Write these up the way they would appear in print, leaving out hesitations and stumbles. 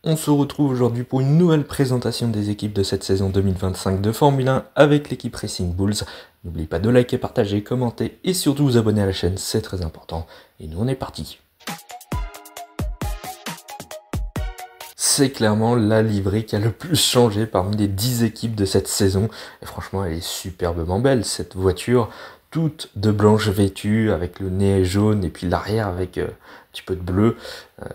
On se retrouve aujourd'hui pour une nouvelle présentation des équipes de cette saison 2025 de Formule 1 avec l'équipe Racing Bulls. N'oubliez pas de liker, partager, commenter et surtout vous abonner à la chaîne, c'est très important. Et nous on est parti. C'est clairement la livrée qui a le plus changé parmi les 10 équipes de cette saison. Et franchement, elle est superbement belle, cette voiture, toute de blanche vêtue, avec le nez jaune et puis l'arrière avec un petit peu de bleu.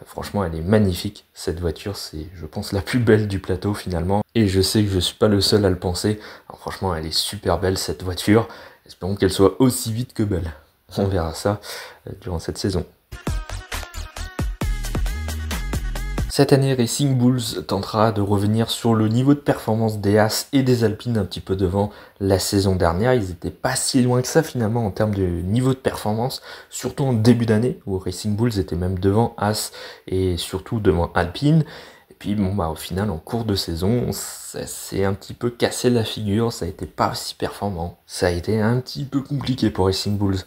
Franchement, elle est magnifique, cette voiture. C'est, je pense, la plus belle du plateau finalement. Et je sais que je suis pas le seul à le penser. Alors, franchement, elle est super belle, cette voiture. Espérons qu'elle soit aussi vite que belle. On verra ça durant cette saison. Cette année, Racing Bulls tentera de revenir sur le niveau de performance des Haas et des Alpines un petit peu devant la saison dernière. Ils n'étaient pas si loin que ça finalement en termes de niveau de performance, surtout en début d'année où Racing Bulls était même devant Haas et surtout devant Alpine. Et puis au final, en cours de saison, ça s'est un petit peu cassé la figure, ça a été pas si performant. Ça a été un petit peu compliqué pour Racing Bulls,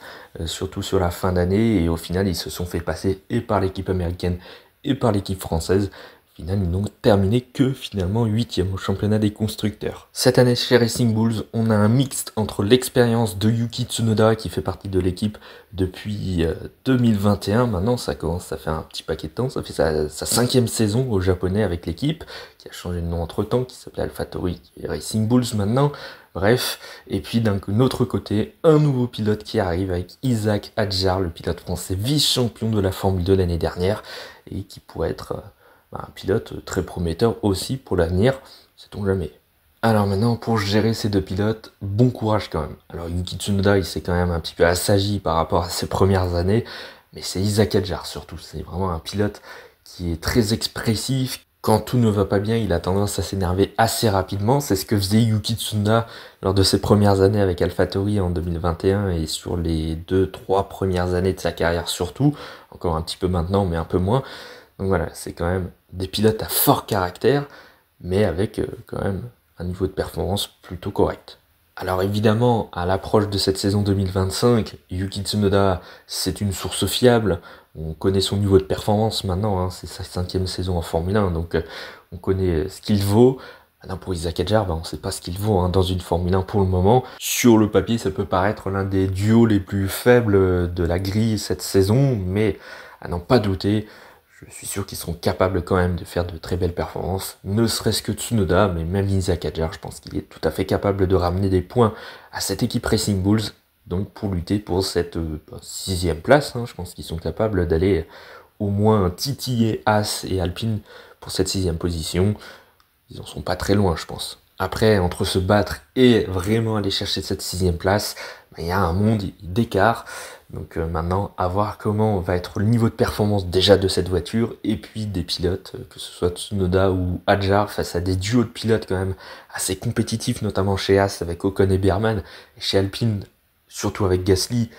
surtout sur la fin d'année, et au final, ils se sont fait passer et par l'équipe américaine et par l'équipe française. Au final, ils n'ont terminé que finalement 8e au championnat des constructeurs. Cette année chez Racing Bulls, on a un mixte entre l'expérience de Yuki Tsunoda qui fait partie de l'équipe depuis 2021. Maintenant, ça fait un petit paquet de temps. Ça fait sa 5e saison au japonais avec l'équipe, qui a changé de nom entre temps, qui s'appelait AlphaTauri, qui est Racing Bulls maintenant. Bref, et puis d'un autre côté, un nouveau pilote qui arrive avec Isaac Hadjar, le pilote français vice-champion de la Formule 2 l'année dernière, et qui pourrait être un pilote très prometteur aussi pour l'avenir, sait-on jamais. Alors maintenant, pour gérer ces deux pilotes, bon courage quand même. Alors Yuki Tsunoda, il s'est quand même un petit peu assagi par rapport à ses premières années, mais c'est Isaac Hadjar surtout, c'est vraiment un pilote qui est très expressif. Quand tout ne va pas bien, il a tendance à s'énerver assez rapidement. C'est ce que faisait Yuki Tsunoda lors de ses premières années avec AlphaTauri en 2021 et sur les 2-3 premières années de sa carrière surtout. Encore un petit peu maintenant, mais un peu moins. Donc voilà, c'est quand même des pilotes à fort caractère, mais avec quand même un niveau de performance plutôt correct. Alors évidemment, à l'approche de cette saison 2025, Yuki Tsunoda, c'est une source fiable. On connaît son niveau de performance maintenant, hein, c'est sa 5e saison en Formule 1, donc on connaît ce qu'il vaut. Maintenant pour Isaac Hadjar, on ne sait pas ce qu'il vaut dans une Formule 1 pour le moment. Sur le papier, ça peut paraître l'un des duos les plus faibles de la grille cette saison, mais à n'en pas douter, je suis sûr qu'ils seront capables quand même de faire de très belles performances, ne serait-ce que Tsunoda, mais même Isaac Hadjar, je pense qu'il est tout à fait capable de ramener des points à cette équipe Racing Bulls, donc pour lutter pour cette 6e place, je pense qu'ils sont capables d'aller au moins titiller Haas et Alpine pour cette 6e position. Ils en sont pas très loin, je pense. Après, entre se battre et vraiment aller chercher cette 6e place, il y a un monde d'écart. Donc maintenant, à voir comment va être le niveau de performance déjà de cette voiture et puis des pilotes, que ce soit Tsunoda ou Hadjar, face à des duos de pilotes quand même assez compétitifs, notamment chez Haas avec Ocon et Behrman, et chez Alpine, surtout avec Gasly,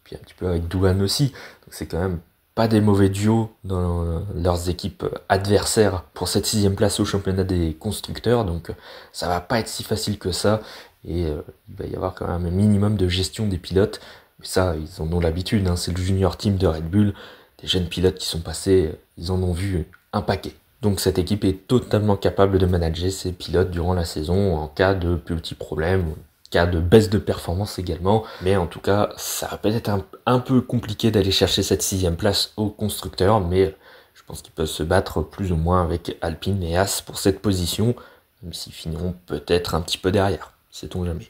puis un petit peu avec Douane aussi. Donc c'est quand même pas des mauvais duos dans leurs équipes adversaires pour cette 6e place au championnat des constructeurs, donc ça va pas être si facile que ça, et il va y avoir quand même un minimum de gestion des pilotes, mais ça, ils en ont l'habitude, c'est le junior team de Red Bull, des jeunes pilotes qui sont passés, ils en ont vu un paquet. Donc cette équipe est totalement capable de manager ses pilotes durant la saison en cas de petits problèmes, cas de baisse de performance également, mais en tout cas, ça va peut-être un peu compliqué d'aller chercher cette 6e place au constructeur, mais je pense qu'ils peuvent se battre plus ou moins avec Alpine et Haas pour cette position, même s'ils finiront peut-être un petit peu derrière, sait-on jamais.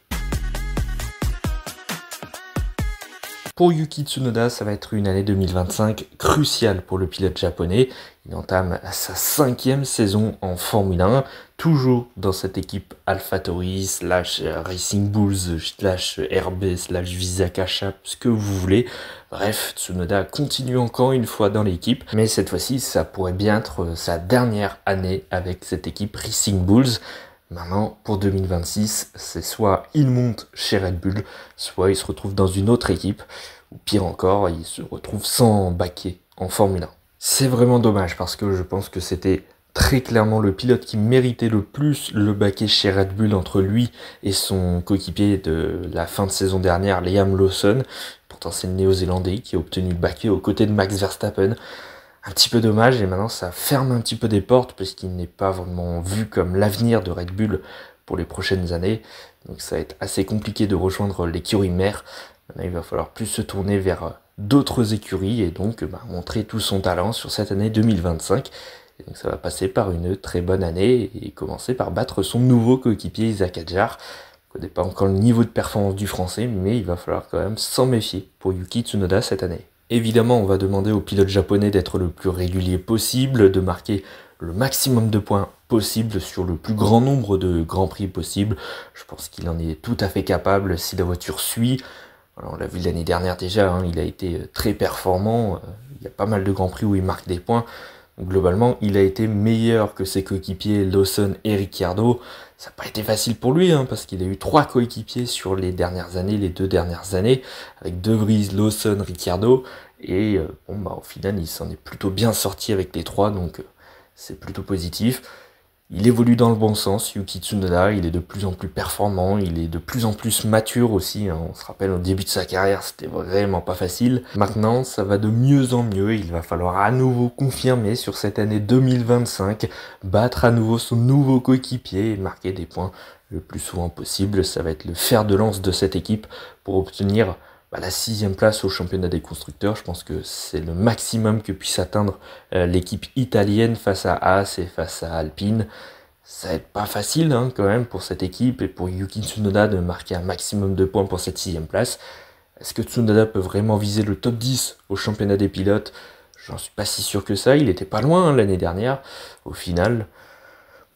Pour Yuki Tsunoda, ça va être une année 2025 cruciale pour le pilote japonais. Il entame sa 5e saison en Formule 1, toujours dans cette équipe AlphaTauri / Racing Bulls / RB / Visa Cash App, ce que vous voulez. Bref, Tsunoda continue encore une fois dans l'équipe, mais cette fois-ci, ça pourrait bien être sa dernière année avec cette équipe Racing Bulls. Maintenant, pour 2026, c'est soit il monte chez Red Bull, soit il se retrouve dans une autre équipe, ou pire encore, il se retrouve sans baquet en Formule 1. C'est vraiment dommage parce que je pense que c'était très clairement le pilote qui méritait le plus le baquet chez Red Bull entre lui et son coéquipier de la fin de saison dernière, Liam Lawson. Pourtant, c'est le Néo-Zélandais qui a obtenu le baquet aux côtés de Max Verstappen. un petit peu dommage, et maintenant ça ferme un petit peu des portes parce qu'il n'est pas vraiment vu comme l'avenir de Red Bull pour les prochaines années. Donc ça va être assez compliqué de rejoindre l'écurie mère. Maintenant il va falloir plus se tourner vers d'autres écuries et donc montrer tout son talent sur cette année 2025. Et donc ça va passer par une très bonne année et commencer par battre son nouveau coéquipier Isack Hadjar. On ne connaît pas encore le niveau de performance du français, mais il va falloir quand même s'en méfier pour Yuki Tsunoda cette année. Évidemment, on va demander au pilote japonais d'être le plus régulier possible, de marquer le maximum de points possible sur le plus grand nombre de grands prix possible. Je pense qu'il en est tout à fait capable si la voiture suit. Alors, on l'a vu l'année dernière déjà, il a été très performant. Il y a pas mal de grands prix où il marque des points. Donc, globalement, il a été meilleur que ses coéquipiers Lawson et Ricciardo. Ça n'a pas été facile pour lui, parce qu'il a eu 3 coéquipiers sur les dernières années, les 2 dernières années, avec De Vries, Lawson, Ricciardo. Et au final, il s'en est plutôt bien sorti avec les 3, donc c'est plutôt positif. Il évolue dans le bon sens, Yuki Tsunoda, il est de plus en plus performant, il est de plus en plus mature aussi. On se rappelle au début de sa carrière, c'était vraiment pas facile. Maintenant, ça va de mieux en mieux, il va falloir à nouveau confirmer sur cette année 2025, battre à nouveau son nouveau coéquipier et marquer des points le plus souvent possible. Ça va être le fer de lance de cette équipe pour obtenir la 6e place au championnat des constructeurs. Je pense que c'est le maximum que puisse atteindre l'équipe italienne face à Haas et face à Alpine. Ça va être pas facile quand même pour cette équipe et pour Yuki Tsunoda de marquer un maximum de points pour cette 6e place. Est-ce que Tsunoda peut vraiment viser le top 10 au championnat des pilotes? J'en suis pas si sûr que ça, il était pas loin l'année dernière. Au final,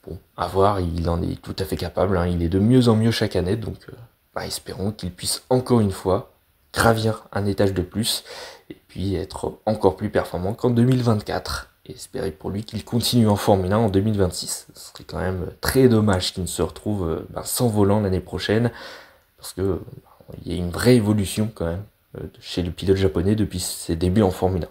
bon, à voir, il en est tout à fait capable, il est de mieux en mieux chaque année, donc espérons qu'il puisse encore une fois gravir un étage de plus et puis être encore plus performant qu'en 2024 et espérer pour lui qu'il continue en Formule 1 en 2026. Ce serait quand même très dommage qu'il ne se retrouve sans volant l'année prochaine parce que il y a une vraie évolution quand même chez le pilote japonais depuis ses débuts en Formule 1.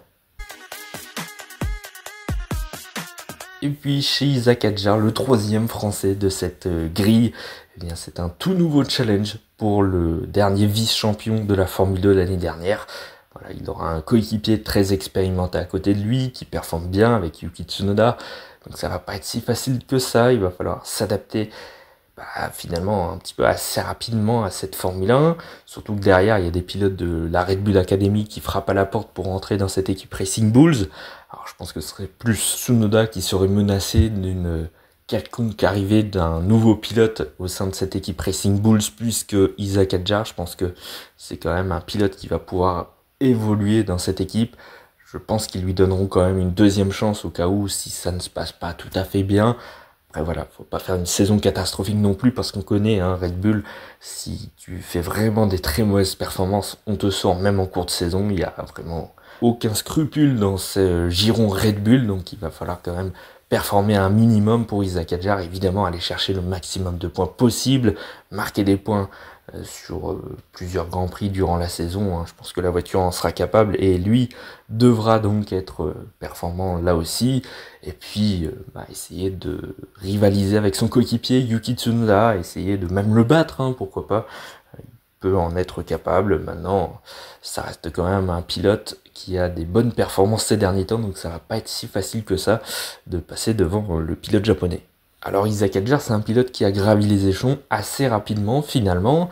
Et puis chez Isack Hadjar, le 3e français de cette grille, c'est un tout nouveau challenge pour le dernier vice-champion de la Formule 2 l'année dernière. Voilà, il aura un coéquipier très expérimenté à côté de lui, qui performe bien avec Yuki Tsunoda. Donc ça va pas être si facile que ça, il va falloir s'adapter finalement un petit peu assez rapidement à cette Formule 1. Surtout que derrière, il y a des pilotes de la Red Bull Academy qui frappent à la porte pour rentrer dans cette équipe Racing Bulls. Alors je pense que ce serait plus Tsunoda qui serait menacé d'une quelconque arrivée d'un nouveau pilote au sein de cette équipe Racing Bulls plus que Isack Hadjar. Je pense que c'est quand même un pilote qui va pouvoir évoluer dans cette équipe. Je pense qu'ils lui donneront quand même une 2e chance au cas où si ça ne se passe pas tout à fait bien. Après voilà, faut pas faire une saison catastrophique non plus parce qu'on connaît Red Bull, si tu fais vraiment des très mauvaises performances, on te sort même en cours de saison, il y a vraiment aucun scrupule dans ce giron Red Bull, donc il va falloir quand même performer un minimum pour Isack Hadjar, évidemment aller chercher le maximum de points possible, marquer des points sur plusieurs grands prix durant la saison. Je pense que la voiture en sera capable et lui devra donc être performant là aussi et puis essayer de rivaliser avec son coéquipier Yuki Tsunoda, essayer de même le battre, pourquoi pas, il peut en être capable. Maintenant ça reste quand même un pilote qui a des bonnes performances ces derniers temps, donc ça va pas être si facile que ça de passer devant le pilote japonais. Alors Isack Hadjar, c'est un pilote qui a gravi les échelons assez rapidement finalement.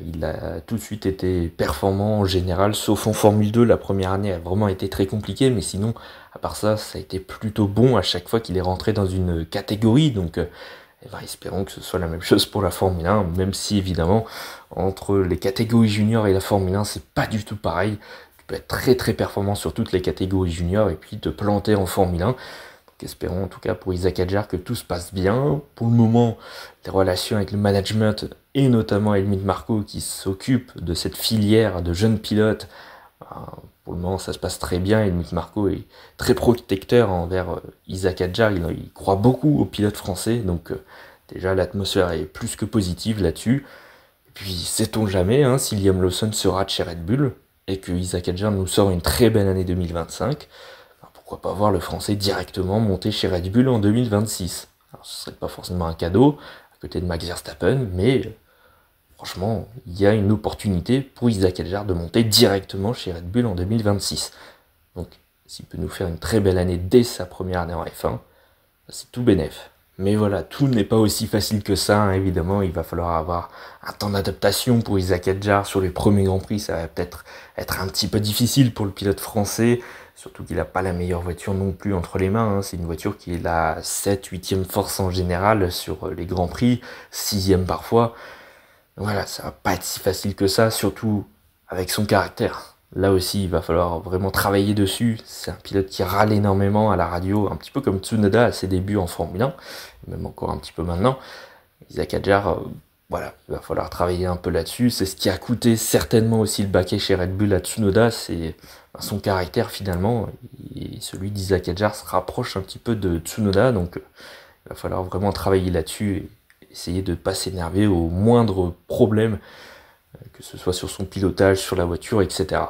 Il a tout de suite été performant en général, sauf en Formule 2. La première année a vraiment été très compliquée, mais sinon, à part ça, ça a été plutôt bon à chaque fois qu'il est rentré dans une catégorie. Donc espérons que ce soit la même chose pour la Formule 1, même si évidemment, entre les catégories juniors et la Formule 1, c'est pas du tout pareil. Tu peux être très très performant sur toutes les catégories juniors et puis te planter en Formule 1. Espérons en tout cas pour Isack Hadjar que tout se passe bien. Pour le moment, les relations avec le management et notamment Helmut Marko qui s'occupe de cette filière de jeunes pilotes, pour le moment ça se passe très bien. Helmut Marko est très protecteur envers Isack Hadjar, il croit beaucoup aux pilotes français, donc déjà l'atmosphère est plus que positive là-dessus. Et puis sait-on jamais si Liam Lawson sera de chez Red Bull et que Isack Hadjar nous sort une très belle année 2025. Pourquoi pas voir le français directement monter chez Red Bull en 2026. Alors, ce serait pas forcément un cadeau à côté de Max Verstappen, mais franchement, il y a une opportunité pour Isack Hadjar de monter directement chez Red Bull en 2026. Donc s'il peut nous faire une très belle année dès sa première année en F1, c'est tout bénef. Mais voilà, tout n'est pas aussi facile que ça, hein, évidemment, il va falloir avoir un temps d'adaptation pour Isaac Hadjar sur les premiers Grands Prix, ça va peut-être être un petit peu difficile pour le pilote français, surtout qu'il n'a pas la meilleure voiture non plus entre les mains, hein. C'est une voiture qui est la 7-8e force en général sur les Grands Prix, 6e parfois. Voilà, ça va pas être si facile que ça, surtout avec son caractère. Là aussi, il va falloir vraiment travailler dessus. C'est un pilote qui râle énormément à la radio, un petit peu comme Tsunoda à ses débuts en Formule 1, même encore un petit peu maintenant. Isaac Hadjar, voilà, il va falloir travailler un peu là-dessus. C'est ce qui a coûté certainement aussi le baquet chez Red Bull à Tsunoda, c'est son caractère finalement. Et celui d'Isaac Hadjar se rapproche un petit peu de Tsunoda, donc il va falloir vraiment travailler là-dessus et essayer de ne pas s'énerver au moindre problème, que ce soit sur son pilotage, sur la voiture, etc.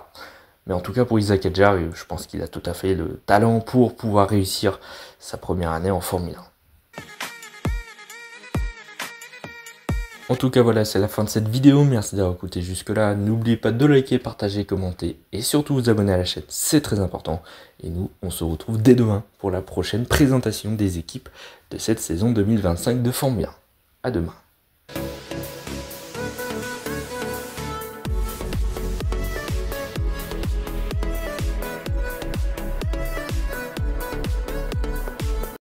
Mais en tout cas pour Isaac Hadjar, je pense qu'il a tout à fait le talent pour pouvoir réussir sa première année en Formule 1. En tout cas voilà, c'est la fin de cette vidéo, merci d'avoir écouté jusque là, n'oubliez pas de liker, partager, commenter et surtout vous abonner à la chaîne, c'est très important. Et nous, on se retrouve dès demain pour la prochaine présentation des équipes de cette saison 2025 de Formule 1. À demain.